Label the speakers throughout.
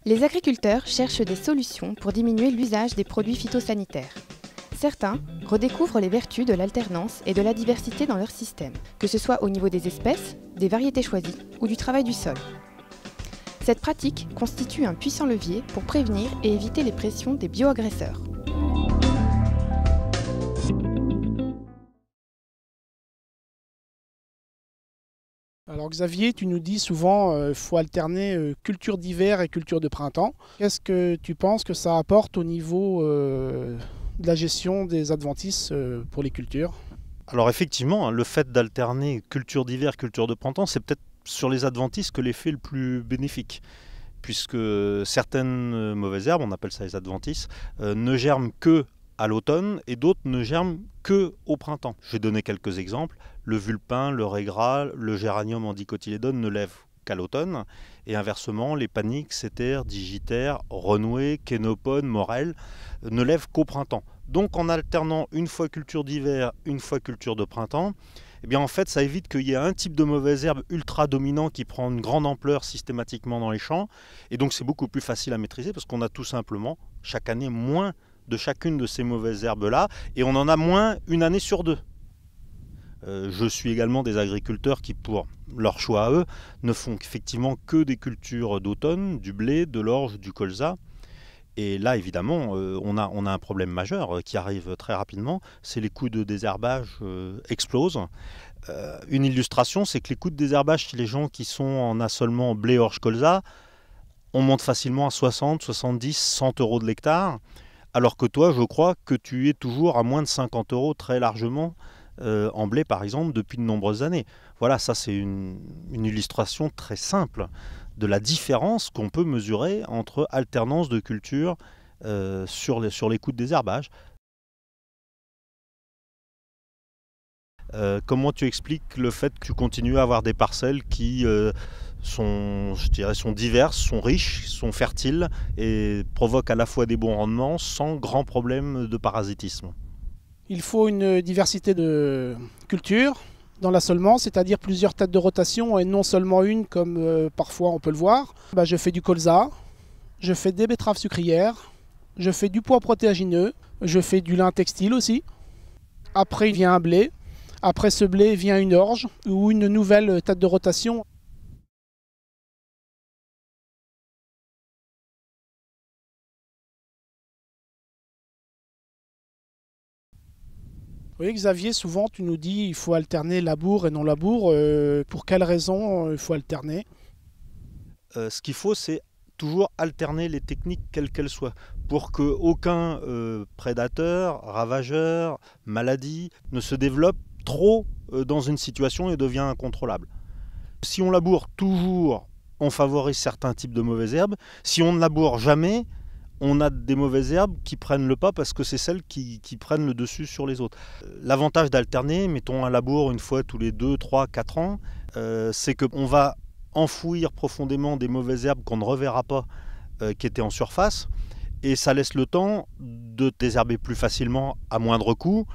Speaker 1: Les agriculteurs cherchent des solutions pour diminuer l'usage des produits phytosanitaires. Certains redécouvrent les vertus de l'alternance et de la diversité dans leur système, que ce soit au niveau des espèces, des variétés choisies ou du travail du sol. Cette pratique constitue un puissant levier pour prévenir et éviter les pressions des bioagresseurs.
Speaker 2: Alors Xavier, tu nous dis souvent qu'il faut alterner culture d'hiver et culture de printemps. Qu'est-ce que tu penses que ça apporte au niveau de la gestion des adventices pour les cultures?
Speaker 3: Alors effectivement, le fait d'alterner culture d'hiver, culture de printemps, c'est peut-être sur les adventices que l'effet est le plus bénéfique. Puisque certaines mauvaises herbes, on appelle ça les adventices, ne germent que à l'automne et d'autres ne germent que au printemps. Je vais donner quelques exemples. Le vulpin, le régras, le géranium en dicotylédone ne lèvent qu'à l'automne. Et inversement, les panix, sétères, digitaires, renouées, kénopodes, morels ne lèvent qu'au printemps. Donc en alternant une fois culture d'hiver, une fois culture de printemps, eh bien en fait ça évite qu'il y ait un type de mauvaise herbe ultra dominant qui prend une grande ampleur systématiquement dans les champs. Et donc c'est beaucoup plus facile à maîtriser parce qu'on a tout simplement chaque année moins de chacune de ces mauvaises herbes-là et on en a moins une année sur deux. Je suis également des agriculteurs qui, pour leur choix à eux, ne font effectivement que des cultures d'automne, du blé, de l'orge, du colza. Et là, évidemment, on a un problème majeur qui arrive très rapidement, c'est les coûts de désherbage explosent. Une illustration, c'est que les coûts de désherbage chez les gens qui sont en assolement blé, orge, colza, on monte facilement à 60, 70, 100 euros de l'hectare, alors que toi, je crois que tu es toujours à moins de 50 euros très largement en blé, par exemple, depuis de nombreuses années. Voilà, ça c'est une illustration très simple de la différence qu'on peut mesurer entre alternance de culture sur les coûts de désherbage. Comment tu expliques le fait que tu continues à avoir des parcelles qui sont diverses, sont riches, sont fertiles et provoquent à la fois des bons rendements sans grand problème de parasitisme?
Speaker 2: Il faut une diversité de cultures dans l'assolement, c'est-à-dire plusieurs têtes de rotation et non seulement une comme parfois on peut le voir. Je fais du colza, je fais des betteraves sucrières, je fais du pois protéagineux, je fais du lin textile aussi. Après il vient un blé, après ce blé vient une orge ou une nouvelle tête de rotation. Oui, Xavier, souvent tu nous dis qu'il faut alterner labour et non labour. Pour quelles raisons il faut alterner?
Speaker 3: Ce qu'il faut, c'est toujours alterner les techniques quelles qu'elles soient, pour qu'aucun prédateur, ravageur, maladie ne se développe trop dans une situation et devient incontrôlable. Si on laboure toujours, on favorise certains types de mauvaises herbes. Si on ne laboure jamais, on a des mauvaises herbes qui prennent le pas parce que c'est celles qui prennent le dessus sur les autres. L'avantage d'alterner, mettons un labour une fois tous les 2, 3, 4 ans, c'est qu'on va enfouir profondément des mauvaises herbes qu'on ne reverra pas qui étaient en surface et ça laisse le temps de désherber plus facilement à moindre coût.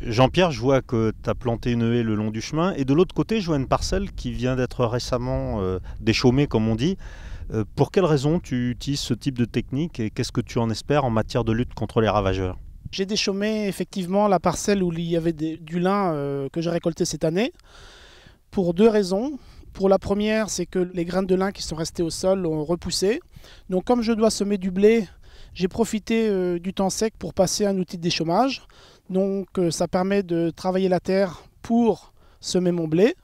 Speaker 3: Jean-Pierre, je vois que tu as planté une haie le long du chemin et de l'autre côté je vois une parcelle qui vient d'être récemment déchaumée comme on dit. Pour quelles raisons tu utilises ce type de technique et qu'est-ce que tu en espères en matière de lutte contre les ravageurs?
Speaker 2: J'ai déchaumé effectivement la parcelle où il y avait du lin que j'ai récolté cette année pour deux raisons. Pour la première, c'est que les graines de lin qui sont restées au sol ont repoussé. Donc comme je dois semer du blé, j'ai profité du temps sec pour passer un outil de déchaumage. Donc ça permet de travailler la terre pour semer mon blé.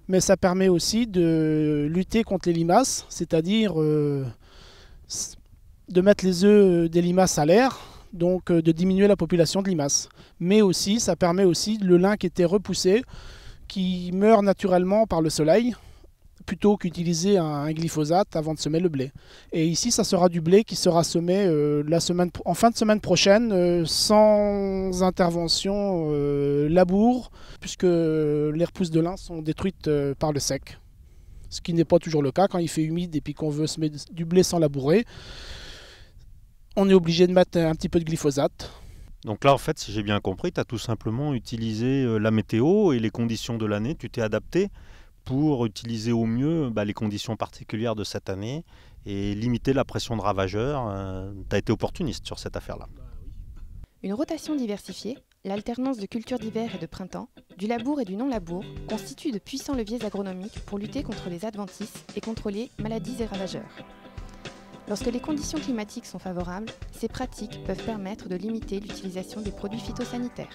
Speaker 2: Mais ça permet aussi de lutter contre les limaces, c'est-à-dire de mettre les œufs des limaces à l'air, donc de diminuer la population de limaces. Mais aussi, ça permet aussi le lin qui était repoussé, qui meurt naturellement par le soleil, plutôt qu'utiliser un glyphosate avant de semer le blé. Et ici, ça sera du blé qui sera semé en fin de semaine prochaine, sans intervention labour, puisque les repousses de lin sont détruites par le sec. Ce qui n'est pas toujours le cas quand il fait humide et puis qu'on veut semer du blé sans labourer. On est obligé de mettre un petit peu de glyphosate.
Speaker 3: Donc là, en fait, si j'ai bien compris, tu as tout simplement utilisé la météo et les conditions de l'année, tu t'es adapté pour utiliser au mieux les conditions particulières de cette année et limiter la pression de ravageurs. Tu as été opportuniste sur cette affaire-là.
Speaker 1: Une rotation diversifiée, l'alternance de cultures d'hiver et de printemps, du labour et du non-labour, constitue de puissants leviers agronomiques pour lutter contre les adventices et contrôler maladies et ravageurs. Lorsque les conditions climatiques sont favorables, ces pratiques peuvent permettre de limiter l'utilisation des produits phytosanitaires.